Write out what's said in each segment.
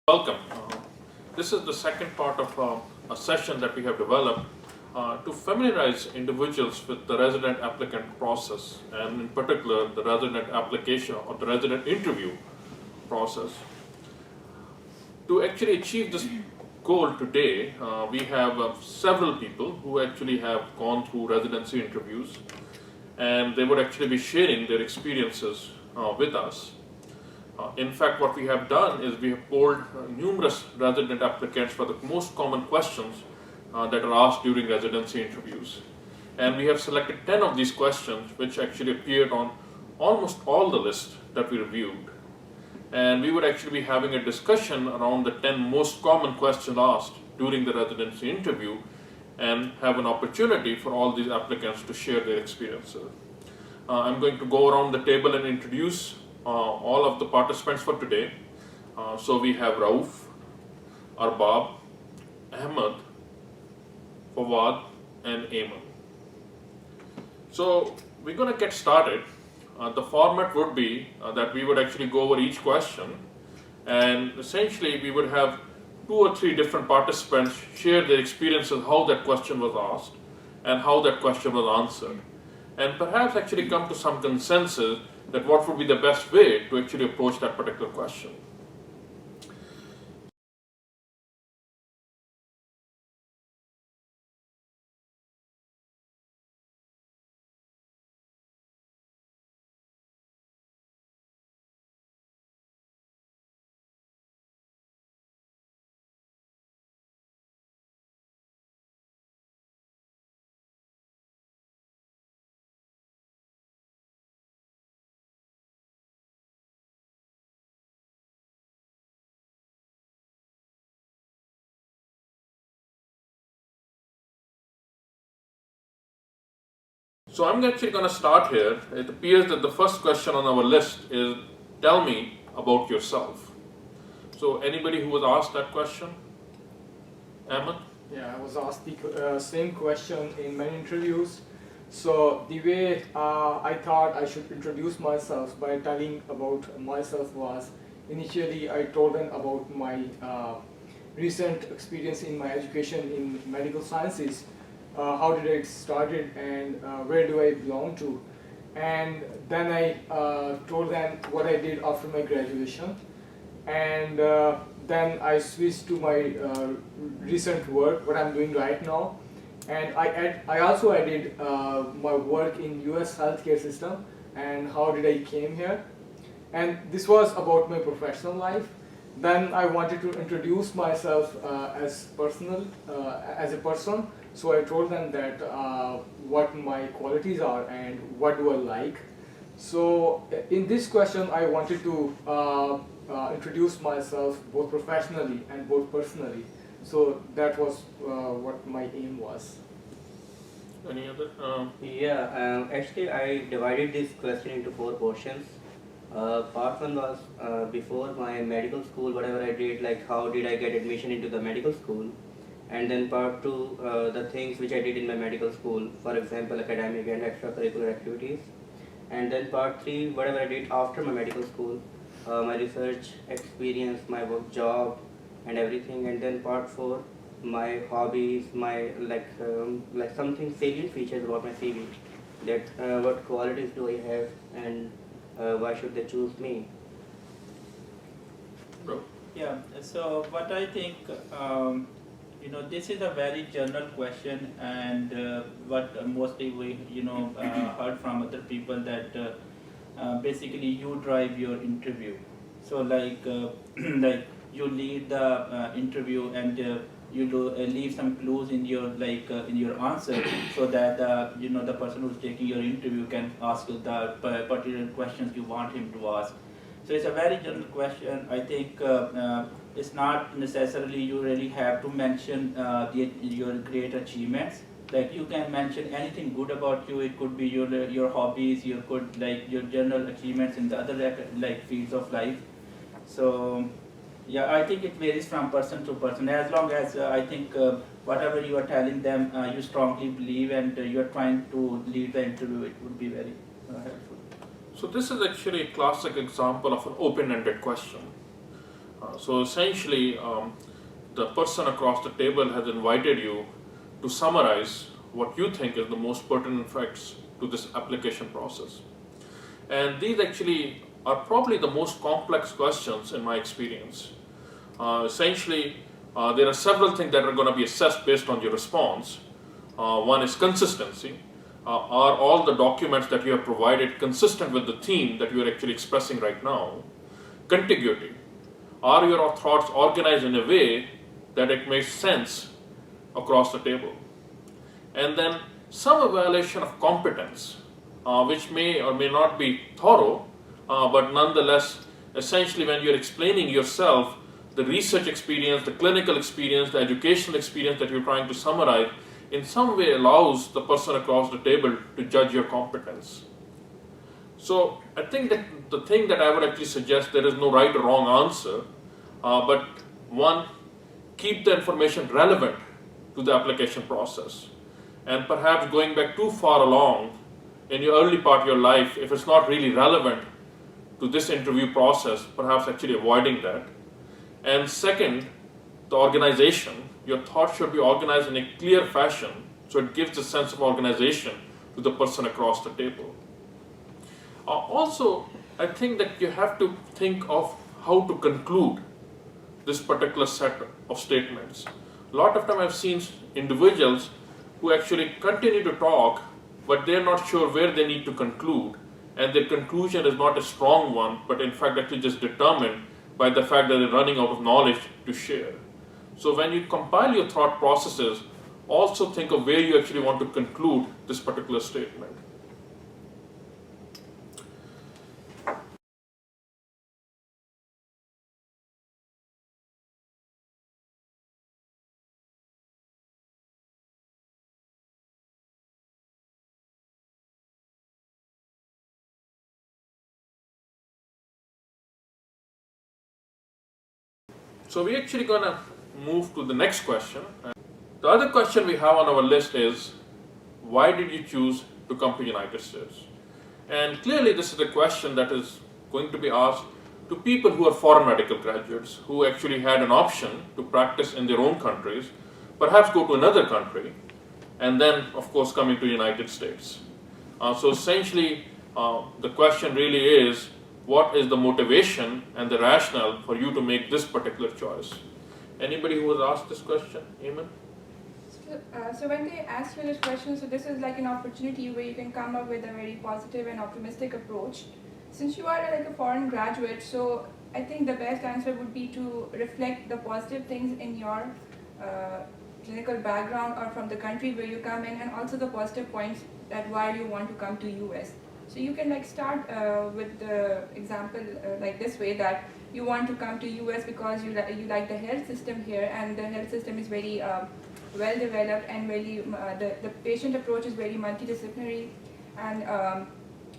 Welcome. This is the second part of a session that we have developed to familiarize individuals with the resident applicant process, and in particular the resident application or the resident interview process. To actually achieve this goal today, we have several people who actually have gone through residency interviews, and they would actually be sharing their experiences with us. In fact, what we have done is we have polled numerous resident applicants for the most common questions that are asked during residency interviews. And we have selected 10 of these questions which actually appeared on almost all the lists that we reviewed. And we would actually be having a discussion around the 10 most common questions asked during the residency interview and have an opportunity for all these applicants to share their experiences. I'm going to go around the table and introduce all of the participants for today. So we have Rauf, Arbab, Ahmed, Fawad, and Ayman. So we're going to get started. The format would be that we would actually go over each question, and essentially we would have 2 or 3 different participants share their experiences, how that question was asked and how that question was answered, and perhaps actually come to some consensus that what would be the best way to actually approach that particular question. So I'm actually going to start here. It appears that the first question on our list is, tell me about yourself. So anybody who was asked that question? Ahmed? Yeah, I was asked the same question in many interviews. So the way I thought I should introduce myself by telling about myself was, initially I told them about my recent experience in my education in medical sciences. How did I get started, and where do I belong to? And then I told them what I did after my graduation. And then I switched to my recent work, what I'm doing right now. And I also added my work in US healthcare system and how did I came here. And this was about my professional life. Then I wanted to introduce myself as a person. So I told them that what my qualities are and what do I like. So in this question, I wanted to introduce myself both professionally and both personally. So that was what my aim was. Any other? Actually, I divided this question into 4 portions. Part 1 was before my medical school, whatever I did, like how did I get admission into the medical school. And then part 2, the things which I did in my medical school, for example, academic and extracurricular activities. And then part 3, whatever I did after my medical school, my research experience, my work job, and everything. And then part 4, my hobbies, my like something salient features about my CV, that what qualities do I have, and why should they choose me? Bro. Yeah, so what I think, this is a very general question, and what mostly we, heard from other people that basically you drive your interview. So like you lead the interview, and you do leave some clues in your in your answer, so that the person who's taking your interview can ask you the particular questions you want him to ask. So it's a very general question. I think it's not necessarily you really have to mention your great achievements. Like you can mention anything good about you. It could be your hobbies. You could your general achievements in the other fields of life. So yeah, I think it varies from person to person. As long as I think whatever you are telling them, you strongly believe, and you are trying to lead the interview, it would be very helpful. So this is actually a classic example of an open-ended question. So essentially, the person across the table has invited you to summarize what you think is the most pertinent facts to this application process. And these actually are probably the most complex questions in my experience. Essentially, there are several things that are going to be assessed based on your response. One is consistency. Are all the documents that you have provided consistent with the theme that you are actually expressing right now? Contiguity. Are your thoughts organized in a way that it makes sense across the table? And then some evaluation of competence, which may or may not be thorough, but nonetheless, essentially when you're explaining yourself, the research experience, the clinical experience, the educational experience that you're trying to summarize, in some way allows the person across the table to judge your competence. So I think that the thing that I would actually suggest, there is no right or wrong answer, but one, keep the information relevant to the application process. And perhaps going back too far along in your early part of your life, if it's not really relevant to this interview process, perhaps actually avoiding that. And second, the organization. Your thoughts should be organized in a clear fashion, so it gives a sense of organization to the person across the table. Also, I think that you have to think of how to conclude this particular set of statements. A lot of time I've seen individuals who actually continue to talk, but they're not sure where they need to conclude, and their conclusion is not a strong one, but in fact actually just determined by the fact that they're running out of knowledge to share. So when you compile your thought processes, also think of where you actually want to conclude this particular statement. So we're actually going to move to the next question. The other question we have on our list is, why did you choose to come to the United States? And clearly this is a question that is going to be asked to people who are foreign medical graduates, who actually had an option to practice in their own countries, perhaps go to another country, and then of course coming to the United States. So essentially the question really is, what is the motivation and the rationale for you to make this particular choice? Anybody who has asked this question? Eamon? So when they ask you this question, so this is like an opportunity where you can come up with a very positive and optimistic approach. Since you are like a foreign graduate, so I think the best answer would be to reflect the positive things in your clinical background or from the country where you come in, and also the positive points that why you want to come to US. So you can like start with the example like this way, that you want to come to US because you like the health system here, and the health system is very well developed, and very the patient approach is very multidisciplinary, and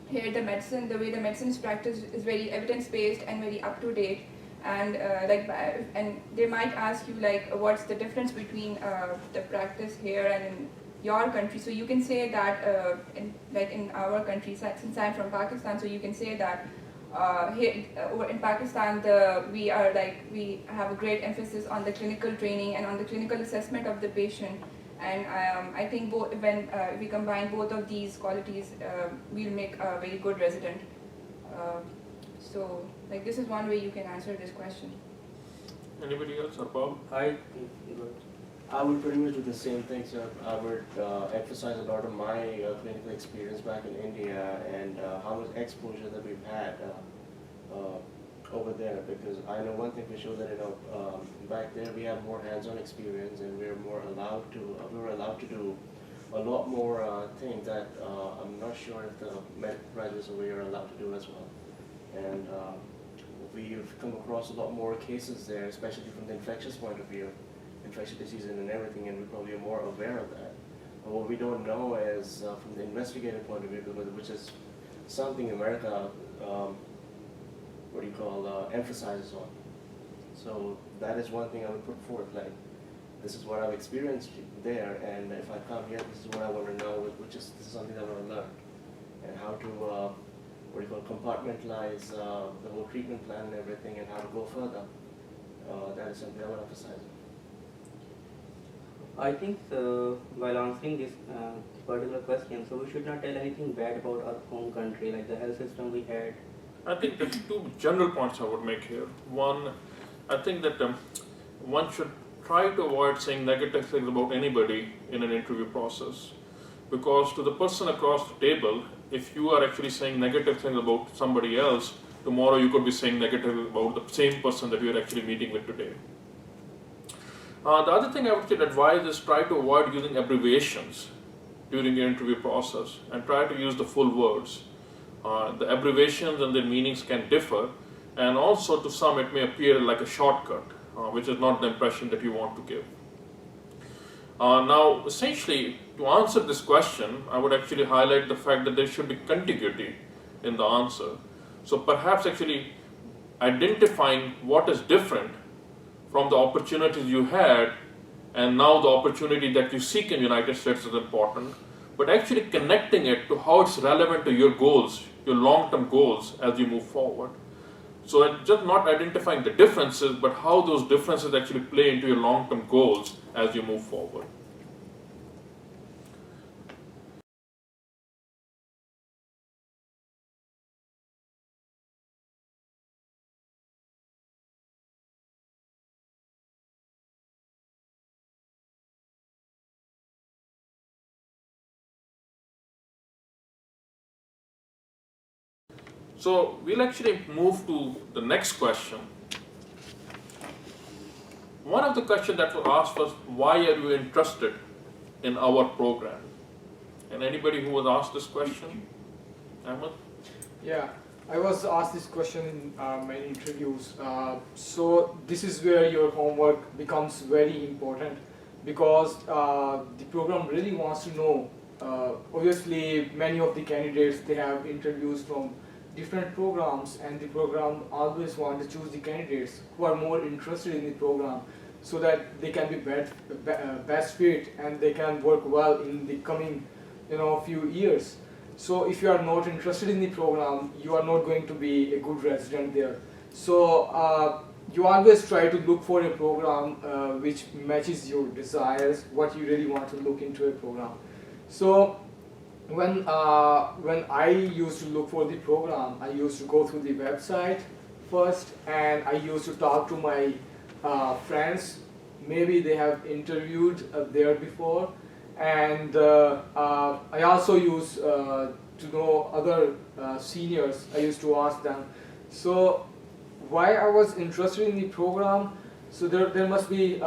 here the way the medicine is practiced is very evidence based and very up to date, and and they might ask you like what's the difference between the practice here and in your country. So you can say that in our country, since I'm from Pakistan, so you can say that here in Pakistan we have a great emphasis on the clinical training and on the clinical assessment of the patient, and I think when we combine both of these qualities, we'll make a very good resident. So like this is one way you can answer this question. Anybody else, or Bob? I would pretty much do the same thing, sir. I would emphasize a lot of my clinical experience back in India, and how much exposure that we've had over there, because I know one thing for sure, that back there we have more hands-on experience, and we were allowed to do a lot more things that I'm not sure if the medical graduates over here are allowed to do as well. And we've come across a lot more cases there, especially from the infectious point of view, infectious diseases and everything, and we probably are more aware of that. But what we don't know is from the investigator point of view, which is something America emphasizes on. So that is one thing I would put forth, like, this is what I've experienced there, and if I come here, this is what I want to know, this is something that I want to learn, and how to compartmentalize the whole treatment plan and everything, and how to go further. that is something I would emphasize. I think while answering this particular question, so we should not tell anything bad about our home country, like the health system we had. I think there's two general points I would make here. One, I think that one should try to avoid saying negative things about anybody in an interview process, because to the person across the table, if you are actually saying negative things about somebody else, tomorrow you could be saying negative about the same person that you're actually meeting with today. The other thing I would advise is try to avoid using abbreviations during the interview process and try to use the full words. The abbreviations and their meanings can differ, and also to some it may appear like a shortcut, which is not the impression that you want to give. Now, essentially, to answer this question, I would actually highlight the fact that there should be contiguity in the answer. So perhaps actually identifying what is different from the opportunities you had and now the opportunity that you seek in the United States is important, but actually connecting it to how it's relevant to your goals, your long-term goals as you move forward. So just not identifying the differences, but how those differences actually play into your long-term goals as you move forward. So we'll actually move to the next question. One of the questions that was asked was, why are you interested in our program? And anybody who was asked this question? Ahmed? Yeah, I was asked this question in many interviews. So this is where your homework becomes very important, because the program really wants to know. Obviously, many of the candidates, they have interviews from different programs, and the program always want to choose the candidates who are more interested in the program, so that they can be best fit and they can work well in the coming few years. So if you are not interested in the program, you are not going to be a good resident there. So you always try to look for a program which matches your desires, what you really want to look into a program. So when I used to look for the program, I used to go through the website first, and I used to talk to my friends. Maybe they have interviewed there before, and I also used to know other seniors. I used to ask them. So why I was interested in the program? So there must be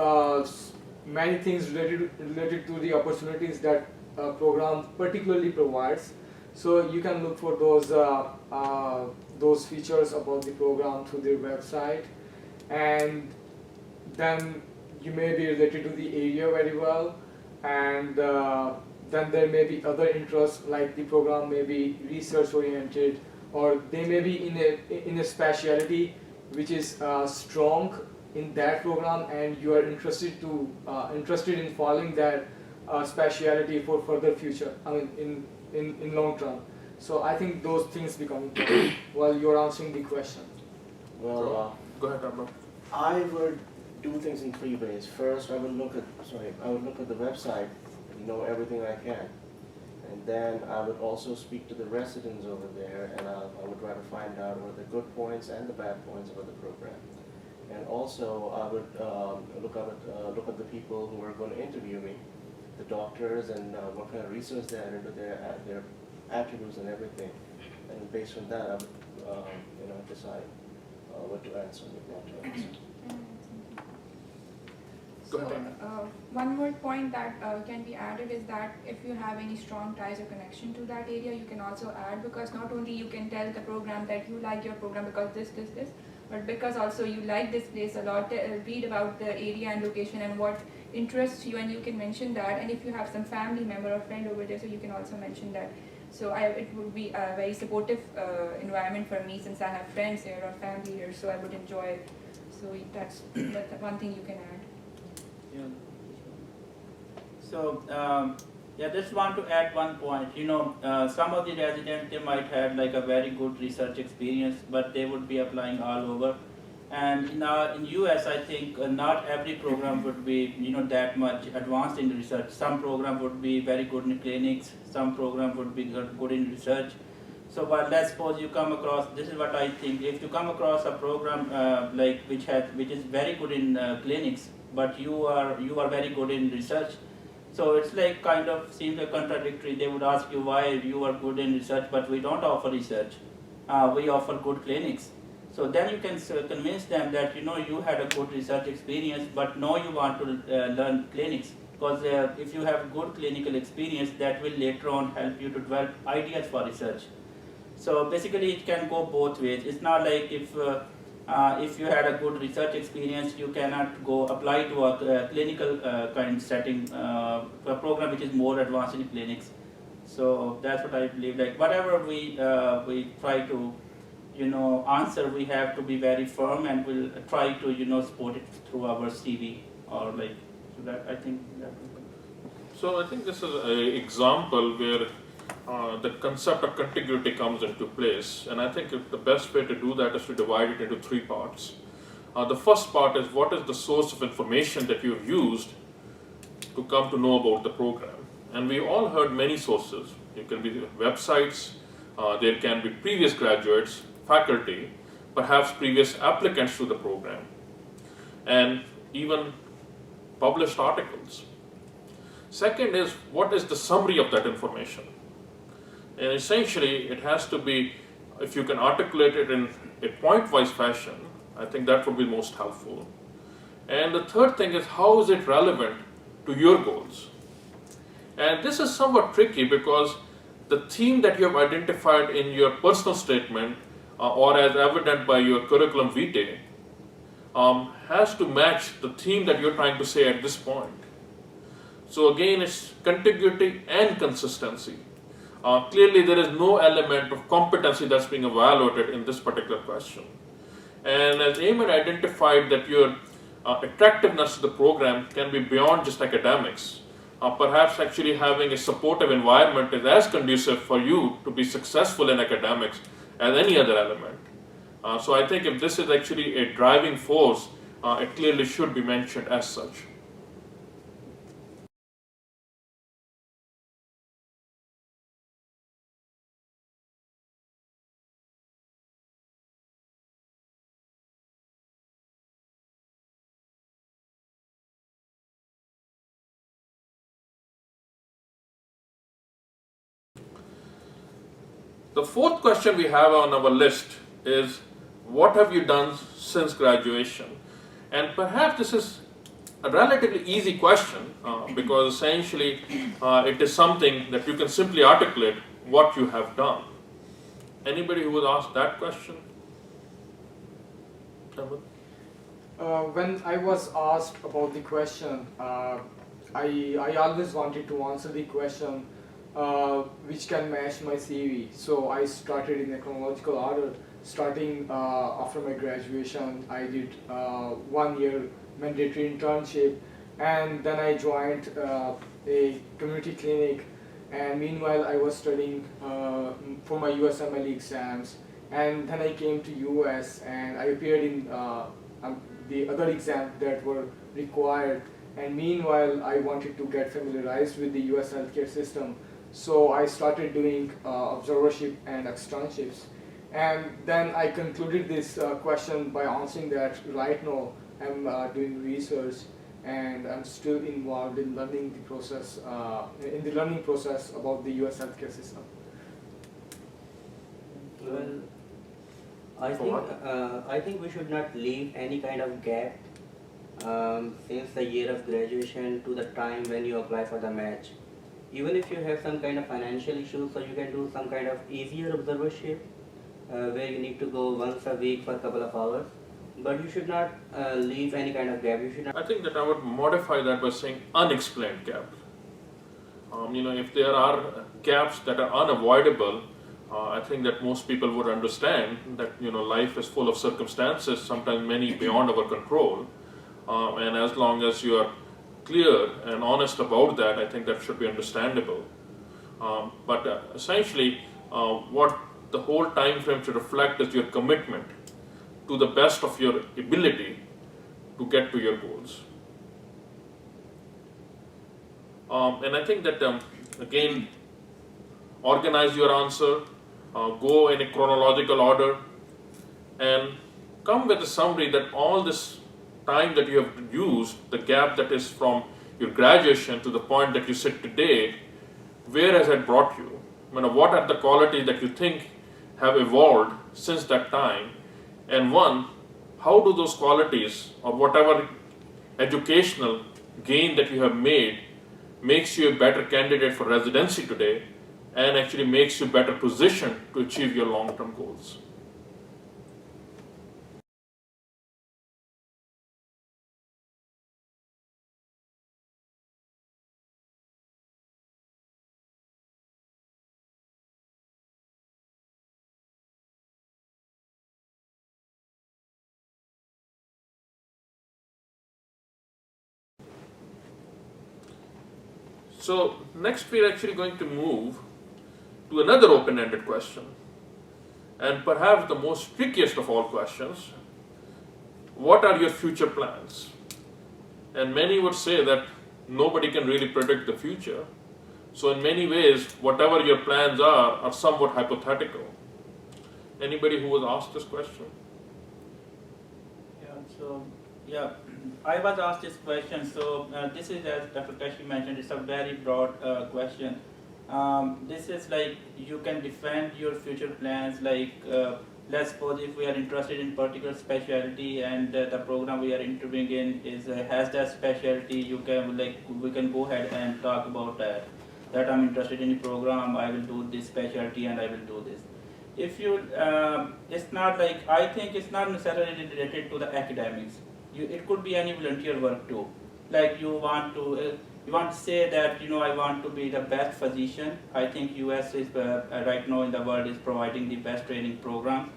many things related to the opportunities that program particularly provides. So you can look for those features about the program through their website, and then you may be related to the area very well, and then there may be other interests, like the program may be research oriented, or they may be in a speciality which is strong in that program, and you are interested in following that speciality for further future, I mean in long term. So I think those things become important while you're answering the question. Well, Go ahead, Abra. I would do things in three ways. First, I would look at the website, know everything I can, and then I would also speak to the residents over there, and I would try to find out what the good points and the bad points about the program. And also, I would look at the people who are going to interview me, the doctors, and what kind of research they had into their attributes and everything. And based on that, I would decide what to answer and what not to answer. So one more point that can be added is that if you have any strong ties or connection to that area, you can also add, because not only you can tell the program that you like your program because this, but because also you like this place a lot, read about the area and location and what interests you, and you can mention that. And if you have some family member or friend over there, so you can also mention that. So it would be a very supportive environment for me, since I have friends here or family here, so I would enjoy it. So that's one thing you can add. Yeah. So, just want to add one point. Some of the residents, they might have like a very good research experience, but they would be applying all over. And in US, I think not every program would be that much advanced in research. Some program would be very good in clinics, some program would be good in research. So, but let's suppose you come across, this is what I think, if you come across a program which is very good in clinics, but you are very good in research, so it's like kind of seems like contradictory. They would ask you why you are good in research, but we don't offer research. We offer good clinics. So then you can convince them that you had a good research experience, but now you want to learn clinics, because if you have good clinical experience, that will later on help you to develop ideas for research. So basically, it can go both ways. It's not like if you had a good research experience, you cannot go apply to a clinical kind setting, a program which is more advanced in clinics. So that's what I believe. Like whatever we try to answer, we have to be very firm, and we'll try to support it through our CV or like. So that I think. So I think this is an example where the concept of contiguity comes into place, and I think the best way to do that is to divide it into three parts. The first part is what is the source of information that you've used to come to know about the program. And we all heard many sources. It can be websites, there can be previous graduates, faculty, perhaps previous applicants to the program, and even published articles. Second is what is the summary of that information. And essentially, it has to be, if you can articulate it in a point-wise fashion, I think that would be most helpful. And the third thing is how is it relevant to your goals? And this is somewhat tricky because the theme that you have identified in your personal statement or as evident by your curriculum vitae has to match the theme that you're trying to say at this point. So again, it's contiguity and consistency. Clearly, there is no element of competency that's being evaluated in this particular question. And as Eamon identified that your attractiveness to the program can be beyond just academics. Perhaps actually having a supportive environment is as conducive for you to be successful in academics as any other element. So I think if this is actually a driving force, it clearly should be mentioned as such. The fourth question we have on our list is, what have you done since graduation? And perhaps this is a relatively easy question because essentially it is something that you can simply articulate what you have done. Anybody who would ask that question? When I was asked about the question, I always wanted to answer the question which can match my CV. So I started in a chronological order. Starting after my graduation, I did 1 year mandatory internship, and then I joined a community clinic. And meanwhile, I was studying for my USMLE exams. And then I came to US and I appeared in the other exams that were required. And meanwhile, I wanted to get familiarized with the US healthcare system. So I started doing observership and externships. And then I concluded this question by answering that right now I'm doing research and I'm still involved in learning the process, about the US healthcare system. Well, I think we should not leave any kind of gap since the year of graduation to the time when you apply for the match. Even if you have some kind of financial issues, so you can do some kind of easier observership where you need to go once a week for a couple of hours. But you should not leave any kind of gap. You should not. I think that I would modify that by saying unexplained gaps. If there are gaps that are unavoidable, I think that most people would understand that life is full of circumstances, sometimes many beyond our control, and as long as you are clear and honest about that, I think that should be understandable. But essentially, what the whole time frame should reflect is your commitment to the best of your ability to get to your goals. And I think that, again, organize your answer, go in a chronological order, and come with a summary that all this time that you have used, the gap that is from your graduation to the point that you sit today, where has it brought you? What are the qualities that you think have evolved since that time? And one, how do those qualities or whatever educational gain that you have made makes you a better candidate for residency today and actually makes you better positioned to achieve your long-term goals? So next we're actually going to move to another open-ended question, and perhaps the most trickiest of all questions: what are your future plans? And many would say that nobody can really predict the future. So in many ways, whatever your plans are somewhat hypothetical. Anybody who was asked this question? Yeah, I was asked this question. So this is, as Dr. Qureshi mentioned, it's a very broad question. This is like you can defend your future plans. Like let's suppose if we are interested in particular specialty and the program we are interviewing in has that specialty, we can go ahead and talk about that. That I'm interested in the program, I will do this specialty and I will do this. If you, it's not like, I think it's not necessarily related to the academics. It could be any volunteer work too. Like you want to say that, I want to be the best physician. I think US is right now in the world is providing the best training programs.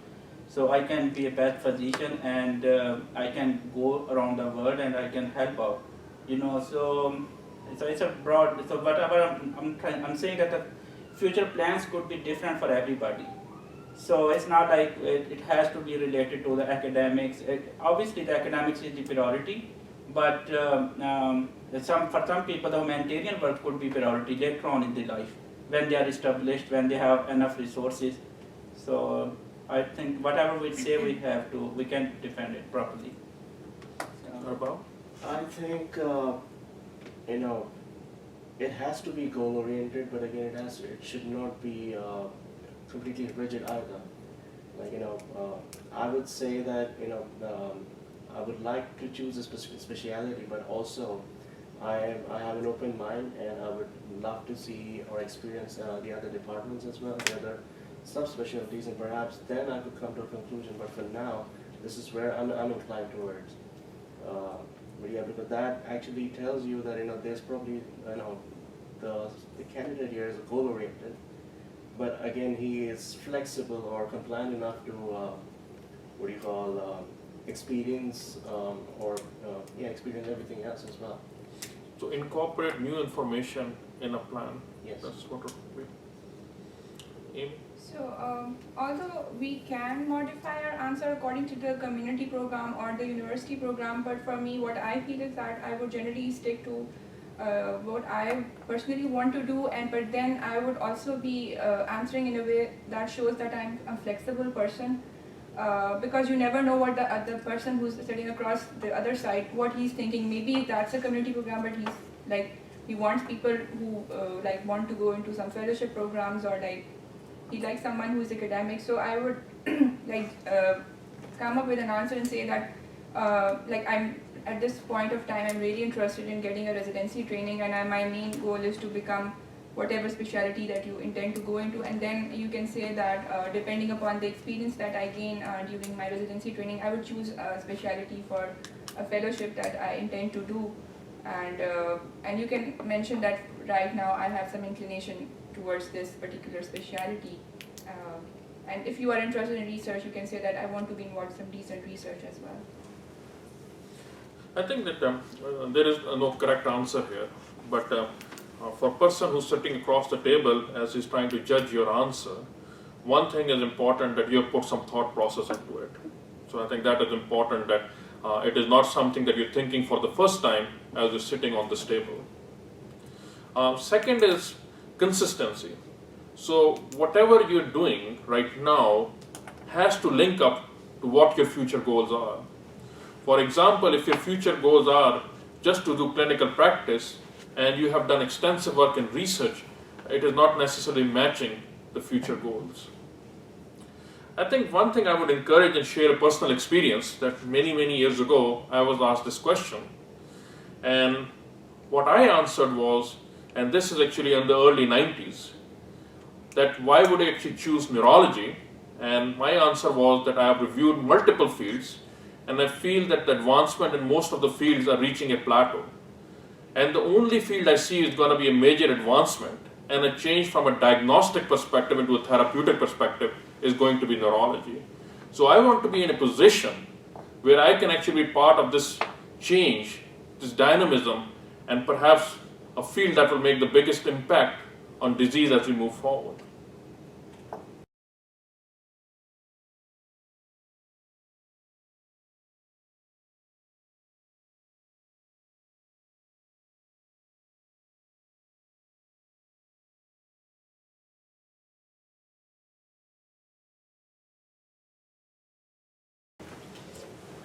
So I can be a best physician and I can go around the world and I can help out. So it's a broad, so whatever I'm saying that the future plans could be different for everybody. So it's not like it has to be related to the academics. Obviously the academics is the priority, but for some people the humanitarian work could be priority later on in their life, when they are established, when they have enough resources. So I think whatever we say we can defend it properly. I think it has to be goal oriented, but again it should not be completely rigid either. I would say that I would like to choose a specific specialty, but also I have an open mind and I would love to see or experience the other departments as well, the other subspecialties, and perhaps then I could come to a conclusion. But for now, this is where I'm inclined towards. But yeah, because that actually tells you that there's probably the candidate here is goal oriented, but again he is flexible or compliant enough to experience experience everything else as well. So incorporate new information in a plan. Yes. That's what it would be. Amy? So, although we can modify our answer according to the community program or the university program, but for me, what I feel is that I would generally stick to what I personally want to do, but then I would also be answering in a way that shows that I'm a flexible person, because you never know what the other person who's sitting across the other side, what he's thinking. Maybe that's a community program, but he wants people who want to go into some fellowship programs, or he likes someone who's academic. So I would come up with an answer and say that I'm at this point of time I'm really interested in getting a residency training, and my main goal is to become whatever specialty that you intend to go into. And then you can say that depending upon the experience that I gain during my residency training, I would choose a specialty for a fellowship that I intend to do. And you can mention that right now I have some inclination towards this particular specialty. And if you are interested in research, you can say that I want to be involved in some decent research as well. I think that there is no correct answer here, but for a person who's sitting across the table as he's trying to judge your answer, one thing is important, that you have put some thought process into it. So I think that is important, that it is not something that you're thinking for the first time as you're sitting on this table. Second is consistency. So whatever you're doing right now has to link up to what your future goals are. For example, if your future goals are just to do clinical practice and you have done extensive work in research, it is not necessarily matching the future goals. I think one thing I would encourage and share a personal experience, that many years ago I was asked this question, and what I answered was, and this is actually in the early 90s, that why would I actually choose neurology? And my answer was that I have reviewed multiple fields and I feel that the advancement in most of the fields are reaching a plateau. And the only field I see is going to be a major advancement and a change from a diagnostic perspective into a therapeutic perspective is going to be neurology. So I want to be in a position where I can actually be part of this change, this dynamism, and perhaps a field that will make the biggest impact on disease as we move forward.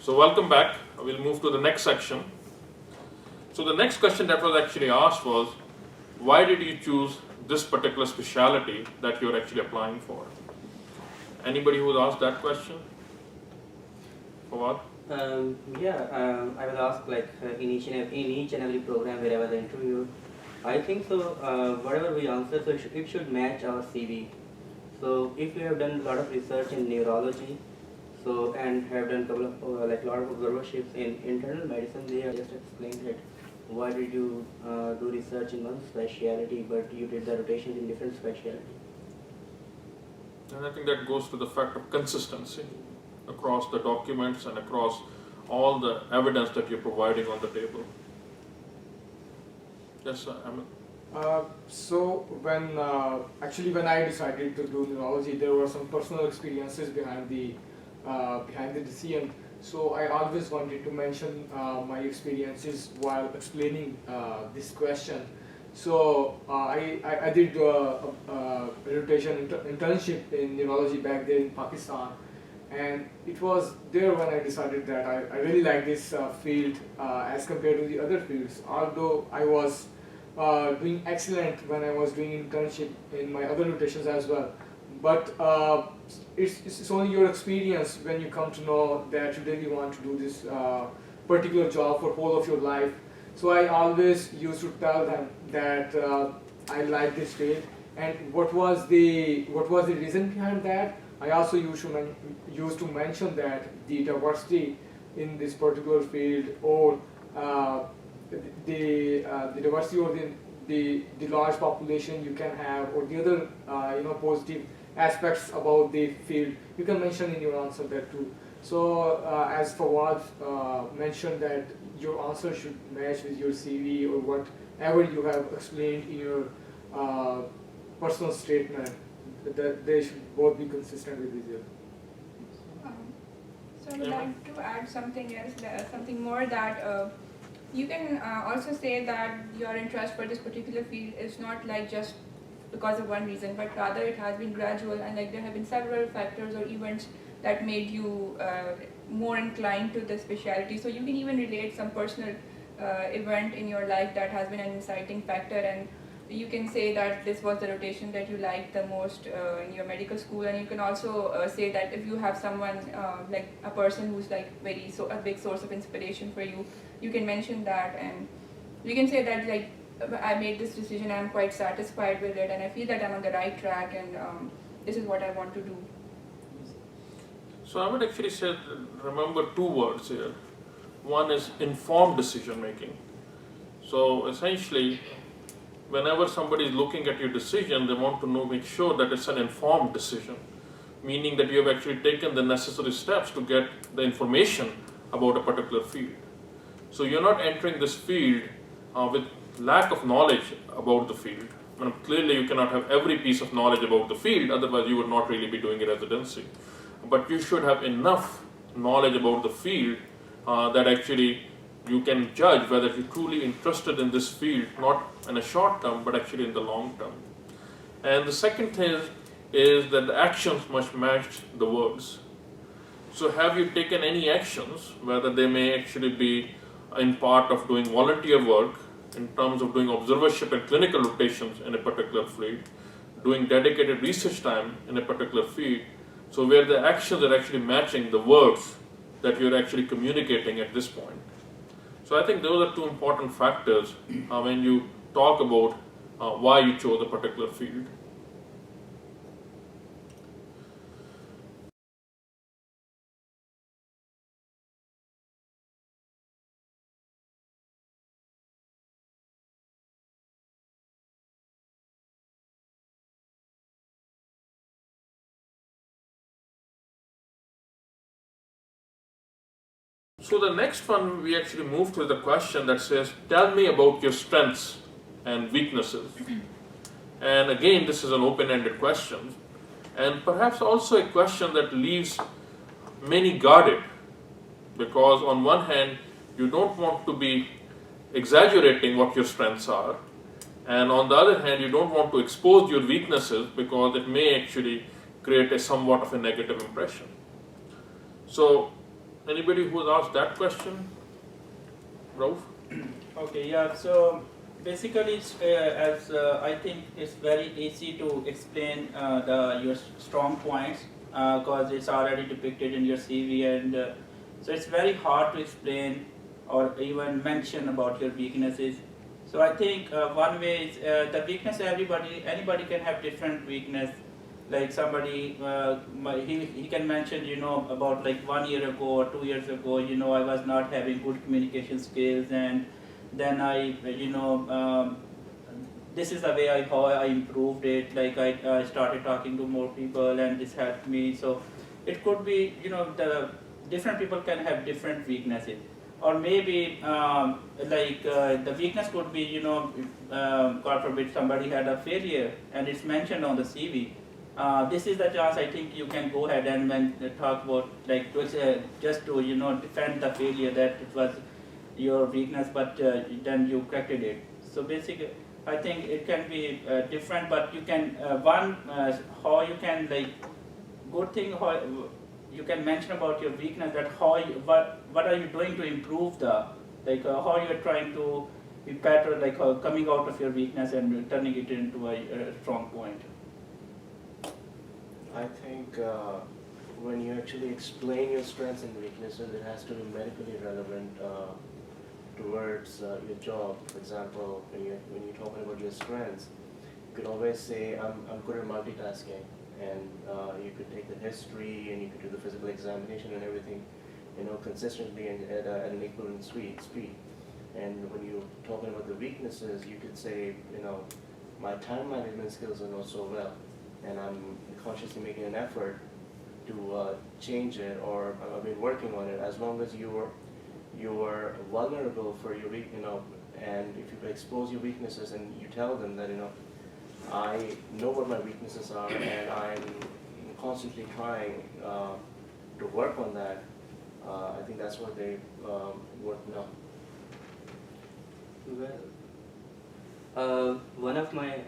So welcome back. We'll move to the next section. So the next question that was actually asked was, why did you choose this particular specialty that you're actually applying for? Anybody who was asked that question? For what? I was asked like in each and every program wherever the interview. I think so. Whatever we answer, so it should match our CV. So if you have done a lot of research in neurology, so and have done couple of lot of observerships in internal medicine, they have just explained it. Why did you do research in one specialty, but you did the rotations in different specialty? And I think that goes to the fact of consistency across the documents and across all the evidence that you're providing on the table. Yes, Amit. So when I decided to do neurology, there were some personal experiences behind the decision. So I always wanted to mention my experiences while explaining this question. So I did a rotation internship in neurology back there in Pakistan, and it was there when I decided that I really like this field as compared to the other fields. Although I was doing excellent when I was doing internship in my other rotations as well, but it's only your experience when you come to know that you really want to do this particular job for whole of your life. So I always used to tell them that I like this field, and what was the reason behind that. I also used to mention that the diversity in this particular field, or the diversity, or the large population you can have, or the other positive aspects about the field, you can mention in your answer that too. So as Fawad mentioned, that your answer should match with your CV or whatever you have explained in your personal statement, that they should both be consistent with each other. So I would like to add something else, something more, that you can also say that your interest for this particular field is not like just because of one reason, but rather it has been gradual, and like there have been several factors or events that made you more inclined to the specialty. So you can even relate some personal event in your life that has been an inciting factor, and you can say that this was the rotation that you liked the most in your medical school. And you can also say that if you have someone like a person who's like a big source of inspiration for you, you can mention that, and you can say that like, I made this decision, I'm quite satisfied with it, and I feel that I'm on the right track, and this is what I want to do. So I would actually say, remember two words here. One is informed decision making. So essentially, whenever somebody is looking at your decision, they want to make sure that it's an informed decision, meaning that you have actually taken the necessary steps to get the information about a particular field. So you're not entering this field with lack of knowledge about the field. Clearly you cannot have every piece of knowledge about the field, otherwise you would not really be doing a residency. But you should have enough knowledge about the field that actually you can judge whether you're truly interested in this field, not in a short term, but actually in the long term. And the second thing is that the actions must match the words. So have you taken any actions, whether they may actually be in part of doing volunteer work, in terms of doing observership and clinical rotations in a particular field, doing dedicated research time in a particular field, so where the actions are actually matching the words that you're actually communicating at this point. So I think those are two important factors when you talk about why you chose a particular field. So the next one we actually move to the question that says, tell me about your strengths and weaknesses. And again, this is an open-ended question, and perhaps also a question that leaves many guarded, because on one hand, you don't want to be exaggerating what your strengths are, and on the other hand, you don't want to expose your weaknesses because it may actually create a somewhat of a negative impression. So, anybody who has asked that question? Rauf? Okay, yeah, so basically, as I think it's very easy to explain your strong points because it's already depicted in your CV, and so it's very hard to explain or even mention about your weaknesses. So I think one way is the weakness. Anybody can have different weakness. Like somebody, he can mention, about like 1 year ago or 2 years ago, I was not having good communication skills, and then this is the way how I improved it. Like I started talking to more people, and this helped me. So it could be, the different people can have different weaknesses, or maybe the weakness could be, God forbid, somebody had a failure and it's mentioned on the CV. This is the chance I think you can go ahead and talk about, like, just to defend the failure, that it was your weakness, but then you corrected it. So basically, I think it can be different, but you can how you can, like, good thing how you can mention about your weakness, that what are you doing to improve the, like, how you are trying to be better, like coming out of your weakness and turning it into a strong point. I think when you actually explain your strengths and weaknesses, it has to be medically relevant towards your job. For example, when you're talking about your strengths, you could always say, I'm good at multitasking, and you could take the history and you could do the physical examination and everything, consistently and at an equivalent speed. And when you're talking about the weaknesses, you could say, my time management skills are not so well, and I'm consciously making an effort to change it, or I've been working on it. As long as you're vulnerable for your and if you expose your weaknesses and you tell them that I know what my weaknesses are and I'm constantly trying to work on that, I think that's what they would know. Well, one of my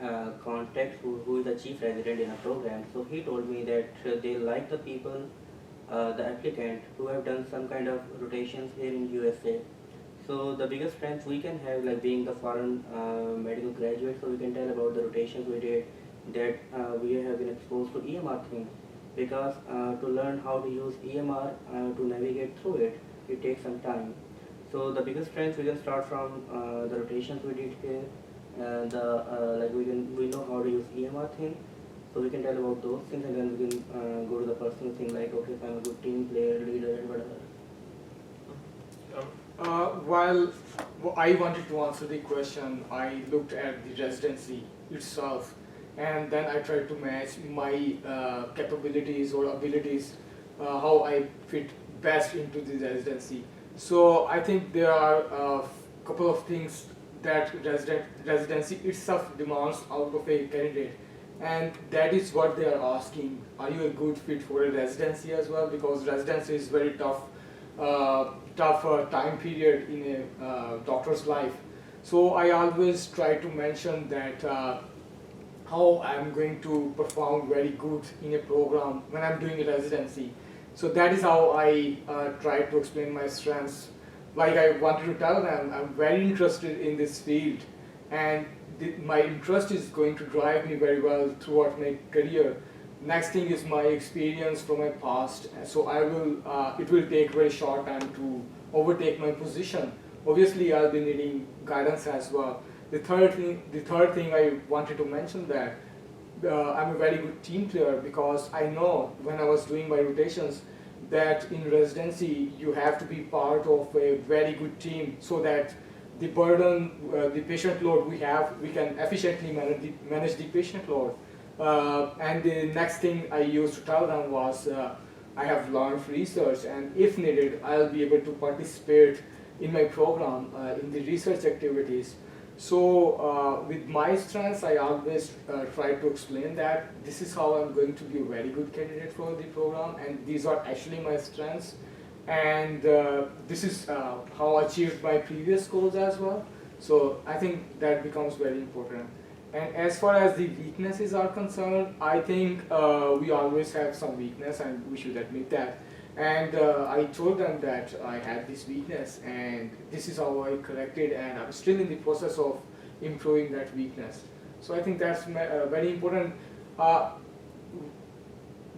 contacts who is the chief resident in a program, so he told me that they like the people, the applicant who have done some kind of rotations here in USA. So the biggest strength we can have, like being the foreign medical graduate, so we can tell about the rotations we did, that we have been exposed to EMR thing, because to learn how to use EMR to navigate through it, it takes some time. So the biggest strength we can start from the rotations we did here, and like we know how to use EMR thing, so we can tell about those things, and then we can go to the personal thing, like, okay, if I'm a good team player, leader, and whatever. While I wanted to answer the question, I looked at the residency itself, and then I tried to match my capabilities or abilities, how I fit best into the residency. So I think there are a couple of things that residency itself demands out of a candidate. and that is what they are asking. Are you a good fit for a residency as well? Because residency is very tough time period in a doctor's life. So I always try to mention that how I'm going to perform very good in a program when I'm doing a residency. So that is how I try to explain my strengths. Like I wanted to tell them, I'm very interested in this field, and my interest is going to drive me very well throughout my career. Next thing is my experience from my past. So it will take very short time to overtake my position. Obviously, I'll be needing guidance as well. The third thing I wanted to mention that I'm a very good team player, because I know when I was doing my rotations that in residency you have to be part of a very good team, so that the burden, the patient load we have, we can efficiently manage the patient load. And the next thing I used to tell them was I have learned research, and if needed, I'll be able to participate in my program in the research activities. So with my strengths, I always try to explain that this is how I'm going to be a very good candidate for the program, and these are actually my strengths. And this is how I achieved my previous goals as well. So I think that becomes very important. And as far as the weaknesses are concerned, I think we always have some weakness, and we should admit that. And I told them that I had this weakness, and this is how I corrected, and I'm still in the process of improving that weakness. So I think that's very important.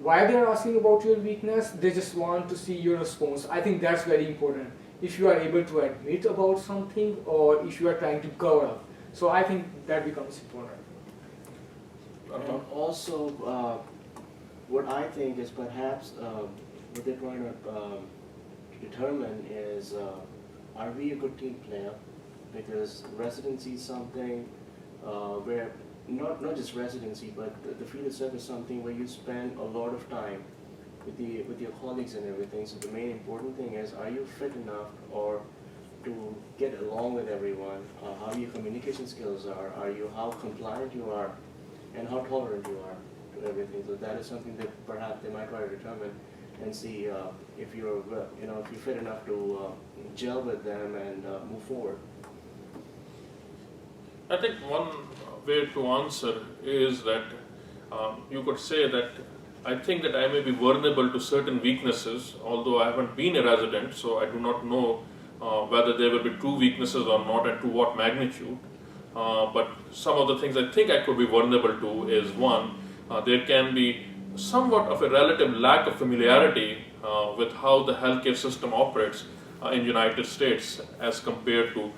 Why they're asking about your weakness? They just want to see your response. I think that's very important. If you are able to admit about something, or if you are trying to cover up. So I think that becomes important. And also, what I think is perhaps what they're trying to determine is, are we a good team player? Because residency is something where, not just residency, but the field itself is something where you spend a lot of time with your colleagues and everything. So the main important thing is, are you fit enough or to get along with everyone? How your communication skills are how compliant you are, and how tolerant you are to everything. So that is something that perhaps they might try to determine and see if you're if you're fit enough to gel with them and move forward. I think one way to answer is that you could say that I think that I may be vulnerable to certain weaknesses, although I haven't been a resident, so I do not know whether there will be true weaknesses or not, and to what magnitude. But some of the things I think I could be vulnerable to is, one, there can be somewhat of a relative lack of familiarity with how the healthcare system operates in the United States as compared to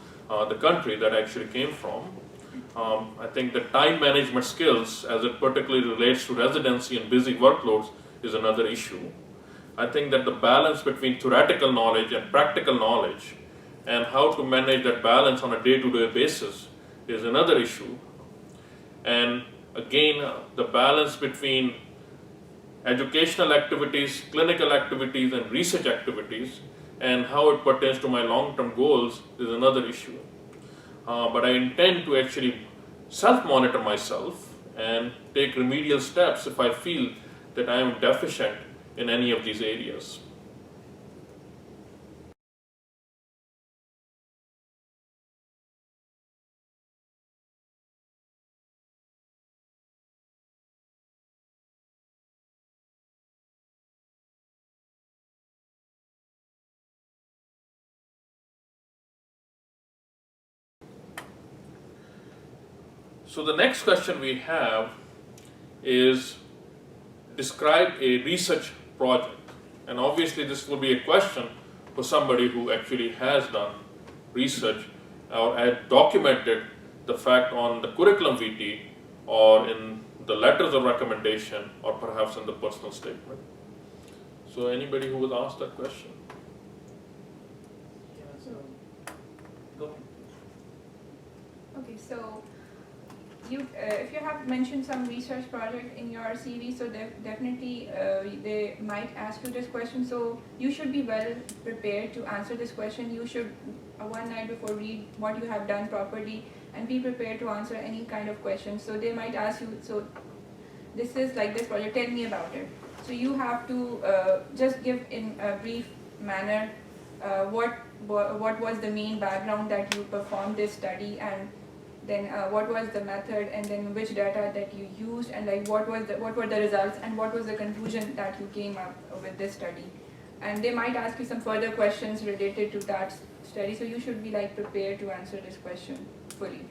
the country that I actually came from. I think the time management skills, as it particularly relates to residency and busy workloads, is another issue. I think that the balance between theoretical knowledge and practical knowledge, and how to manage that balance on a day-to-day basis, is another issue. And again, the balance between educational activities, clinical activities, and research activities, and how it pertains to my long-term goals, is another issue. But I intend to actually self-monitor myself and take remedial steps if I feel that I am deficient in any of these areas. So the next question we have is, describe a research project. And obviously this will be a question for somebody who actually has done research or had documented the fact on the curriculum vitae or in the letters of recommendation or perhaps in the personal statement. So anybody who will ask that question? Yeah, so go ahead. Okay, so if you have mentioned some research project in your CV, so definitely they might ask you this question. So you should be well prepared to answer this question. You should one night before read what you have done properly and be prepared to answer any kind of question. So they might ask you, so this is like this project, tell me about it. So you have to just give in a brief manner what was the main background that you performed this study, and then what was the method, and then which data that you used, and like what were the results, and what was the conclusion that you came up with this study. And they might ask you some further questions related to that study, so you should be like prepared to answer this question fully.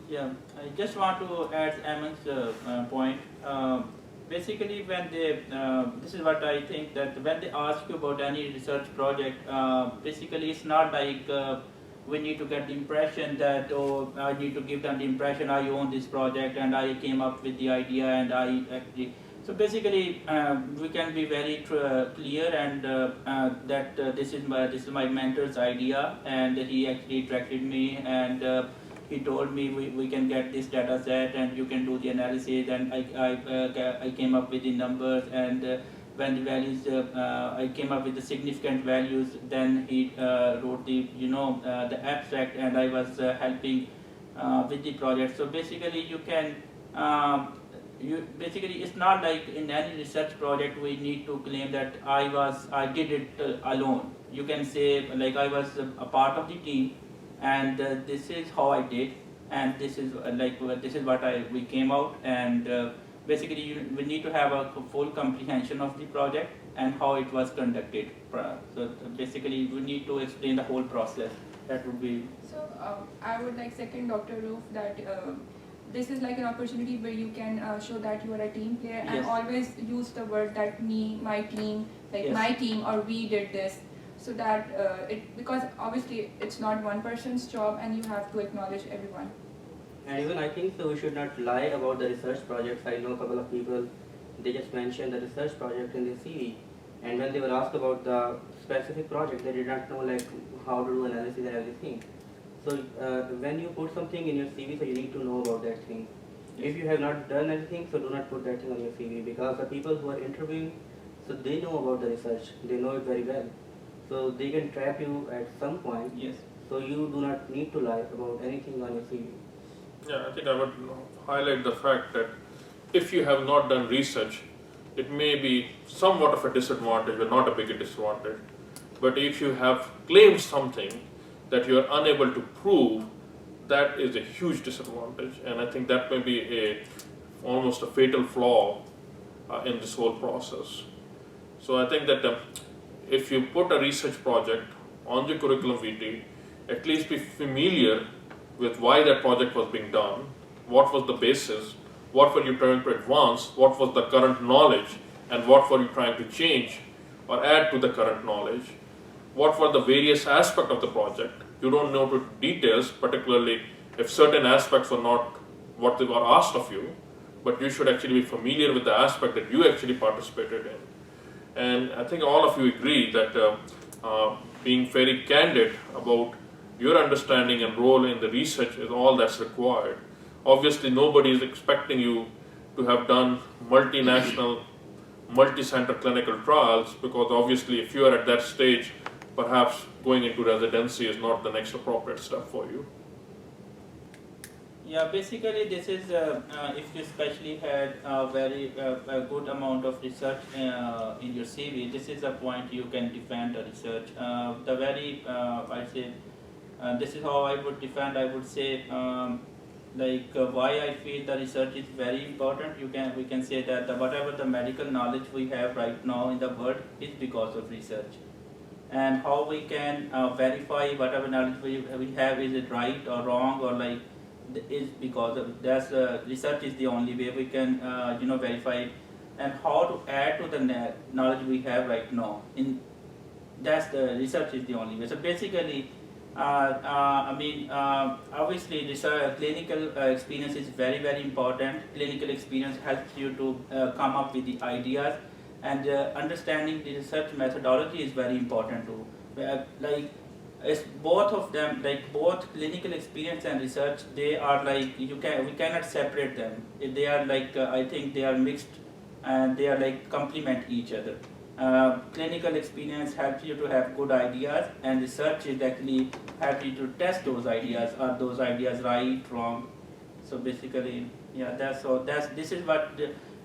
Yeah, I just want to add Eamon's point. Basically, when they, this is what I think, that when they ask you about any research project, basically it's not like we need to get the impression that, oh, I need to give them the impression I own this project and I came up with the idea and I actually. So basically, we can be very clear and that this is my mentor's idea, and he actually attracted me, and he told me we can get this data set and you can do the analysis, and I came up with the numbers, and when the values I came up with the significant values, then he wrote the the abstract, and I was helping with the project. So basically you can basically it's not like in any research project we need to claim that I did it alone. You can say like I was a part of the team, and this is how I did, and this is this is what we came out, and basically we need to have a full comprehension of the project and how it was conducted. So basically we need to explain the whole process. That would be. So I would like second Dr. Roof that this is like an opportunity where you can show that you are a team player, and Yes. always use the word that me, my team, like Yes. my team or we did this, so that because obviously it's not one person's job and you have to acknowledge everyone. And even I think so we should not lie about the research projects. I know a couple of people, they just mentioned the research project in their CV, and when they were asked about the specific project, they did not know like how to do analysis and everything. So when you put something in your CV, so you need to know about that thing. If you have not done anything, so do not put that thing on your CV, because the people who are interviewing, so they know about the research, they know it very well. So they can trap you at some point. Yes. So you do not need to lie about anything on your CV. Yeah, I think I would highlight the fact that if you have not done research, it may be somewhat of a disadvantage, but not a big disadvantage. But if you have claimed something that you are unable to prove, that is a huge disadvantage, and I think that may be almost a fatal flaw in this whole process. So I think that if you put a research project on the curriculum vitae, at least be familiar with why that project was being done, what was the basis, what were you trying to advance, what was the current knowledge, and what were you trying to change or add to the current knowledge, what were the various aspects of the project. You don't know the details, particularly if certain aspects were not what they were asked of you, but you should actually be familiar with the aspect that you actually participated in. And I think all of you agree that being very candid about your understanding and role in the research is all that's required. Obviously, nobody is expecting you to have done multinational, multi-center clinical trials, because obviously if you are at that stage, perhaps going into residency is not the next appropriate step for you. Yeah, basically this is if you especially had a very a good amount of research in your CV, this is a point you can defend the research. The very I say this is how I would defend. I would say why I feel the research is very important. We can say that whatever the medical knowledge we have right now in the world is because of research, and how we can verify whatever knowledge we have, is it right or wrong, or like is because of that's research is the only way we can verify it, and how to add to the knowledge we have right now. That's the research is the only way. So basically, obviously research, clinical experience is very, very important. Clinical experience helps you to come up with the ideas, and understanding the research methodology is very important too. It's both of them, like both clinical experience and research, they are like we cannot separate them. They are like I think they are mixed, and they are like complement each other. Clinical experience helps you to have good ideas, and research is actually helps you to test those ideas. Are those ideas right, wrong? So basically, Yeah, this is what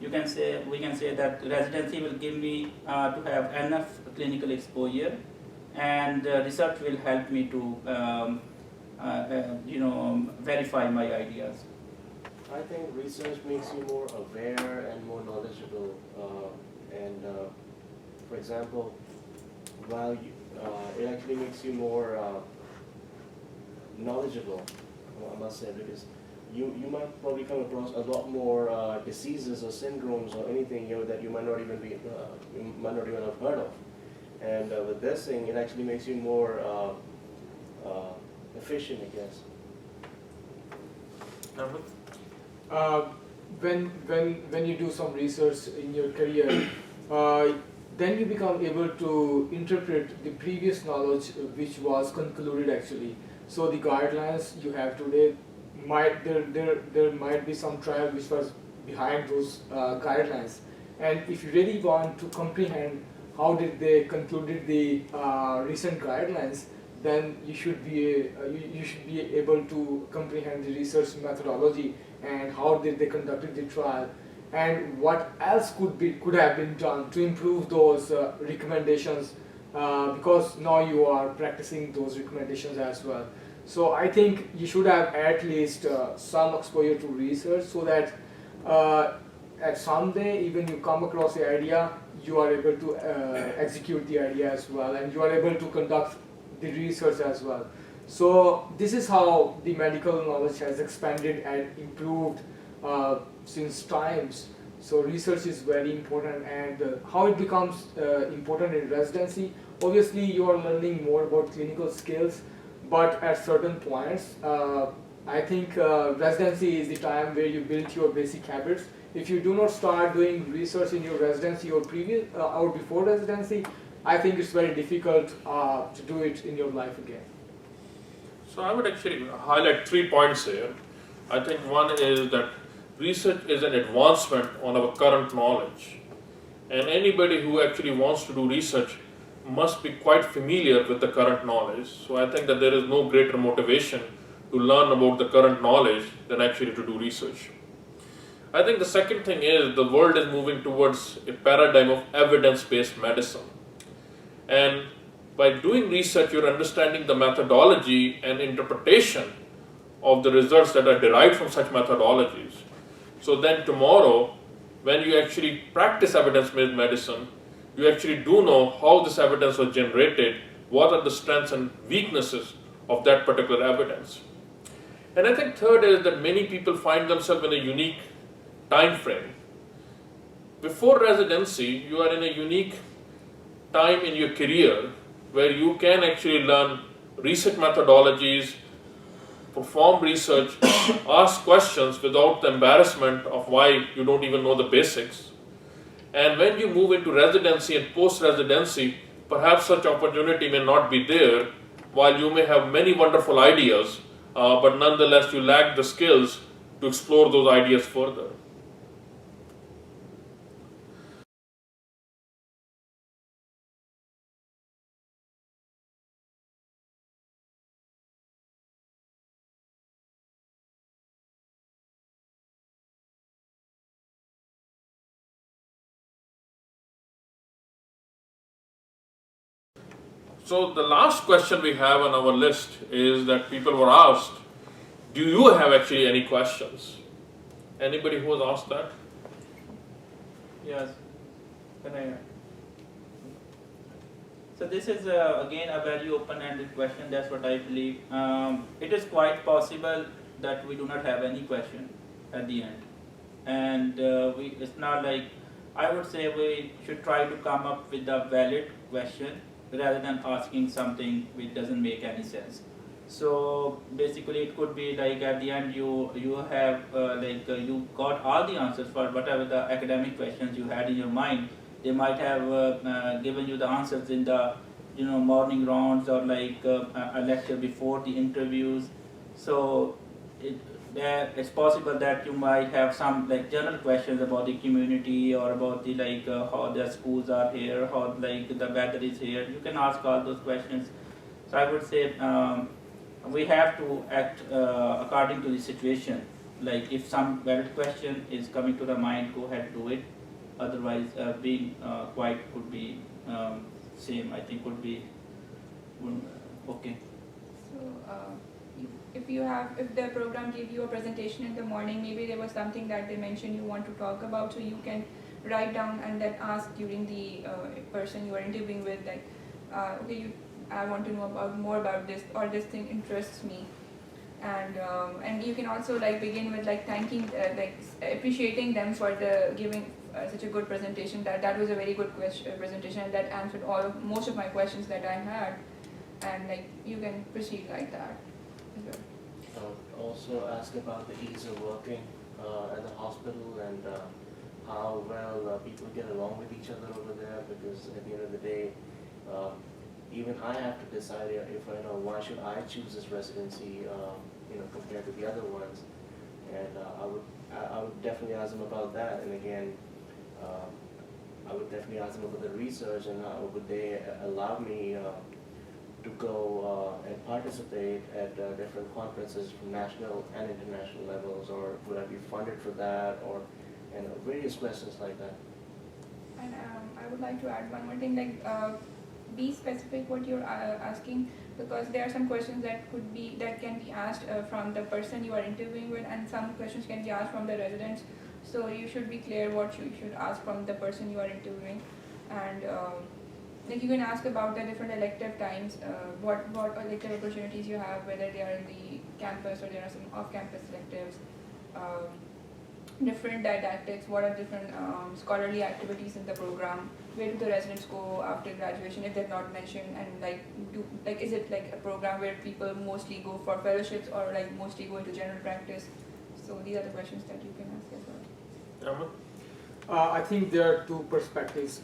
you can say. We can say that residency will give me to have enough clinical exposure, and research will help me to verify my ideas. I think research makes you more aware and more knowledgeable. For example, while it actually makes you more knowledgeable, I must say, because you might probably come across a lot more diseases or syndromes or anything that you might not even have heard of. And with this thing, it actually makes you more efficient, I guess. When you do some research in your career, then you become able to interpret the previous knowledge which was concluded actually. So the guidelines you have today there might be some trial which was behind those guidelines, and if you really want to comprehend how did they concluded the recent guidelines, then you should be able to comprehend the research methodology and how did they conducted the trial, and what else could have been done to improve those recommendations, because now you are practicing those recommendations as well. So I think you should have at least some exposure to research, so that at someday even you come across the idea, you are able to execute the idea as well, and you are able to conduct the research as well. So this is how the medical knowledge has expanded and improved since times. So research is very important, and how it becomes important in residency, obviously you are learning more about clinical skills, but at certain points, I think residency is the time where you build your basic habits. If you do not start doing research in your residency or before residency, I think it's very difficult to do it in your life again. So I would actually highlight 3 points here. I think one is that research is an advancement on our current knowledge, and anybody who actually wants to do research must be quite familiar with the current knowledge. So I think that there is no greater motivation to learn about the current knowledge than actually to do research. I think the second thing is the world is moving towards a paradigm of evidence-based medicine. And by doing research, you're understanding the methodology and interpretation of the results that are derived from such methodologies. So then tomorrow, when you actually practice evidence-based medicine, you actually do know how this evidence was generated, what are the strengths and weaknesses of that particular evidence. And I think third is that many people find themselves in a unique time frame. Before residency, you are in a unique time in your career where you can actually learn research methodologies, perform research, ask questions without the embarrassment of why you don't even know the basics. And when you move into residency and post-residency, perhaps such opportunity may not be there, while you may have many wonderful ideas, but nonetheless you lack the skills to explore those ideas further. So the last question we have on our list is that people were asked, do you have actually any questions? Anybody who has asked that? Yes. Can I? So this is again a very open-ended question. That's what I believe. It is quite possible that we do not have any question at the end, and it's not like, I would say we should try to come up with a valid question rather than asking something which doesn't make any sense. So basically, it could be like at the end you have you got all the answers for whatever the academic questions you had in your mind. They might have given you the answers in the morning rounds or like a lecture before the interviews. So it's possible that you might have some like general questions about the community or about the how the schools are here, how like the weather is here. You can ask all those questions. So I would say we have to act according to the situation. like if some valid question is coming to the mind, go ahead, do it. Otherwise, being quiet could be same. I think would be okay. So, if the program gave you a presentation in the morning, maybe there was something that they mentioned you want to talk about, so you can write down and then ask during the person you are interviewing with, like, okay, I want to know more about this, or this thing interests me, and you can also like begin with like thanking, appreciating them for the giving such a good presentation. That was a very good presentation, and that answered most of my questions that I had, and like you can proceed like that. Also ask about the ease of working at the hospital and how well people get along with each other over there, because at the end of the day, even I have to decide if I know why should I choose this residency, compared to the other ones, and I would definitely ask them about that. And again, I would definitely ask them about the research and how would they allow me to go and participate at different conferences from national and international levels, or would I be funded for that, or various questions like that. And I would like to add one more thing, like be specific what you're asking, because there are some questions that can be asked from the person you are interviewing with, and some questions can be asked from the residents. So you should be clear what you should ask from the person you are interviewing, and like you can ask about the different elective times, what elective opportunities you have, whether they are in the campus or there are some off-campus electives, different didactics, what are different scholarly activities in the program, where do the residents go after graduation if they're not mentioned, and is it like a program where people mostly go for fellowships or like mostly go into general practice? So these are the questions that you can ask as well. I think there are two perspectives.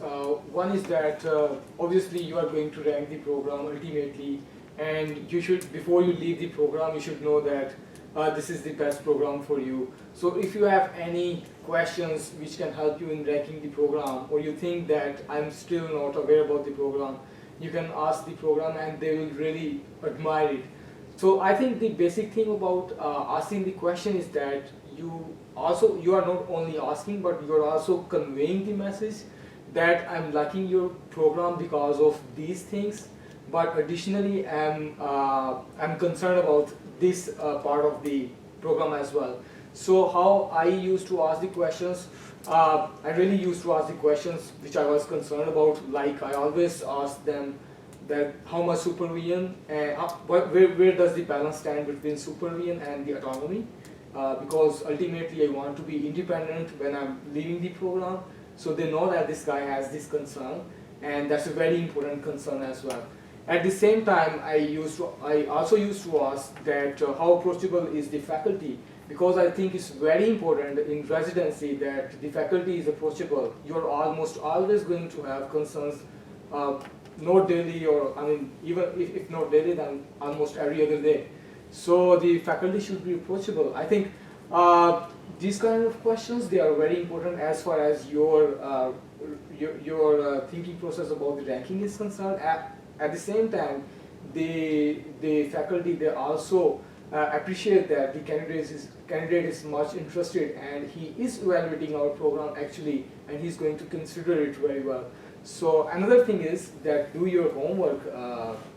One is that obviously you are going to rank the program ultimately, and you should, before you leave the program, you should know that this is the best program for you. So if you have any questions which can help you in ranking the program, or you think that I'm still not aware about the program, you can ask the program and they will really admire it. So I think the basic thing about asking the question is that you are not only asking, but you are also conveying the message that I'm liking your program because of these things, but additionally I'm concerned about this part of the program as well. So how I used to ask the questions, I really used to ask the questions which I was concerned about. Like I always ask them that how much supervision, where does the balance stand between supervision and the autonomy, because ultimately I want to be independent when I'm leaving the program, so they know that this guy has this concern, and that's a very important concern as well. At the same time, I also used to ask that how approachable is the faculty, because I think it's very important in residency that the faculty is approachable. You're almost always going to have concerns, not daily, or even if not daily, then almost every other day. So the faculty should be approachable. I think these kind of questions, they are very important as far as your thinking process about the ranking is concerned. At the same time, the faculty, they also appreciate that the candidate is much interested and he is evaluating our program actually, and he's going to consider it very well. So another thing is that do your homework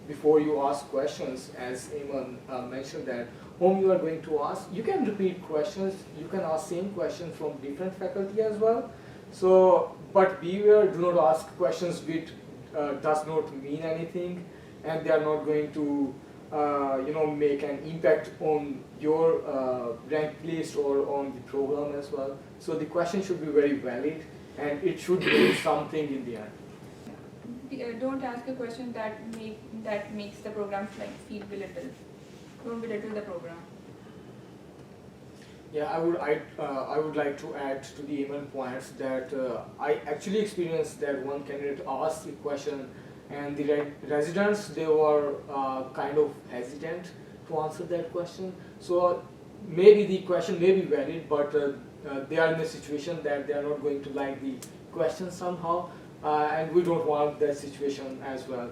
before you ask questions. As Eamon mentioned, that whom you are going to ask, you can repeat questions, you can ask same question from different faculty as well. So, but beware, do not ask questions which does not mean anything, and they are not going to make an impact on your rank list or on the program as well. So the question should be very valid, and it should mean something in the end. Don't ask a question that makes the program feel belittled. Don't belittle the program. Yeah, I would like to add to the Eamon points that I actually experienced that one candidate asked a question, and the residents, they were kind of hesitant to answer that question. So maybe the question may be valid, but they are in a situation that they are not going to like the question somehow, and we don't want that situation as well.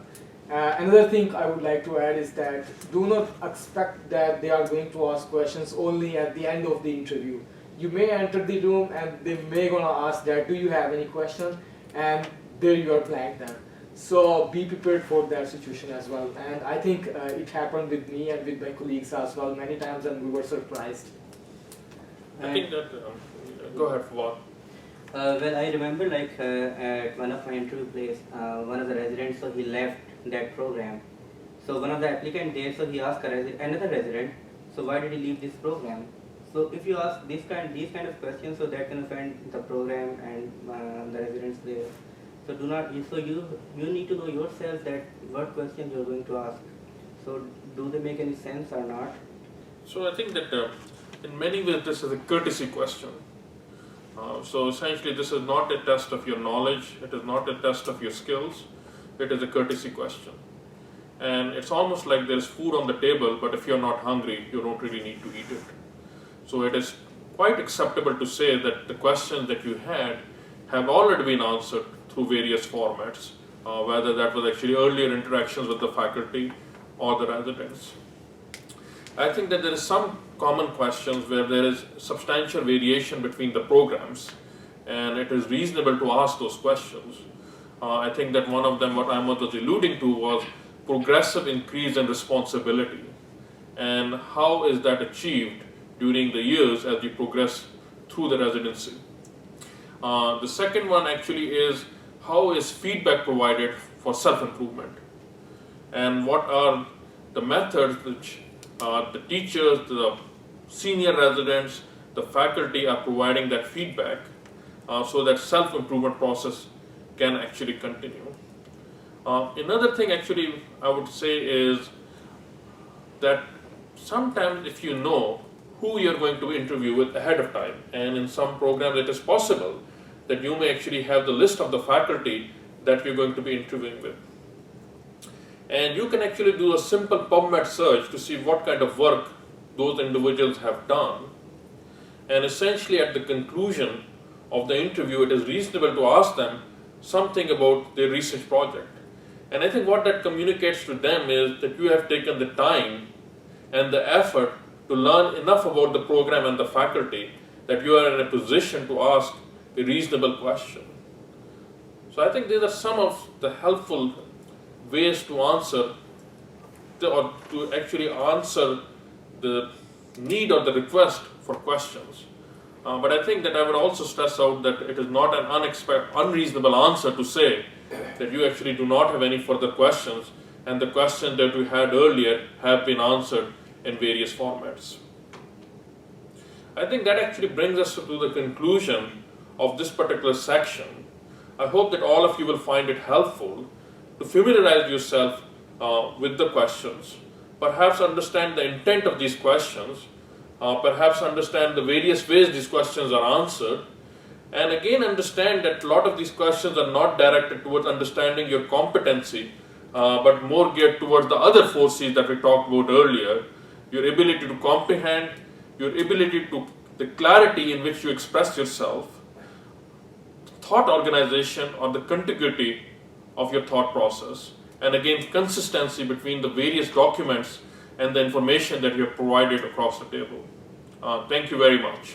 Another thing I would like to add is that do not expect that they are going to ask questions only at the end of the interview. You may enter the room and they may gonna ask that, do you have any question? And there you are blank them. So be prepared for that situation as well. And I think it happened with me and with my colleagues as well many times, and we were surprised. I think that, go ahead, Fawad. Well, I remember like at one of my interview place, one of the residents, so he left that program. So one of the applicant there, so he asked another resident, so why did he leave this program? So if you ask these kind of questions, so that can offend the program and the residents there. So you need to know yourself that what questions you are going to ask. So do they make any sense or not? So I think that in many ways this is a courtesy question. So essentially this is not a test of your knowledge, it is not a test of your skills, it is a courtesy question. And it's almost like there's food on the table, but if you're not hungry, you don't really need to eat it. So it is quite acceptable to say that the questions that you had have already been answered through various formats, whether that was actually earlier interactions with the faculty or the residents. I think that there is some common questions where there is substantial variation between the programs, and it is reasonable to ask those questions. I think that one of them, what Ahmed was alluding to, was progressive increase in responsibility, and how is that achieved during the years as you progress through the residency. The second one actually is how is feedback provided for self-improvement, and what are the methods which the teachers, the senior residents, the faculty are providing that feedback so that self-improvement process can actually continue. Another thing actually I would say is that sometimes if you know who you're going to interview with ahead of time, and in some programs it is possible that you may actually have the list of the faculty that you're going to be interviewing with. And you can actually do a simple PubMed search to see what kind of work those individuals have done. And essentially at the conclusion of the interview, it is reasonable to ask them something about their research project. And I think what that communicates to them is that you have taken the time and the effort to learn enough about the program and the faculty that you are in a position to ask a reasonable question. So I think these are some of the helpful ways to answer or to actually answer the need or the request for questions. But I think that I would also stress out that it is not an unreasonable answer to say that you actually do not have any further questions, and the questions that we had earlier have been answered in various formats. I think that actually brings us to the conclusion of this particular section. I hope that all of you will find it helpful to familiarize yourself with the questions, perhaps understand the intent of these questions, perhaps understand the various ways these questions are answered, and again understand that a lot of these questions are not directed towards understanding your competency, but more geared towards the other 4 C's that we talked about earlier: your ability to comprehend, your ability to, the clarity in which you express yourself, thought organization or the contiguity of your thought process, and again consistency between the various documents and the information that you have provided across the table. Thank you very much.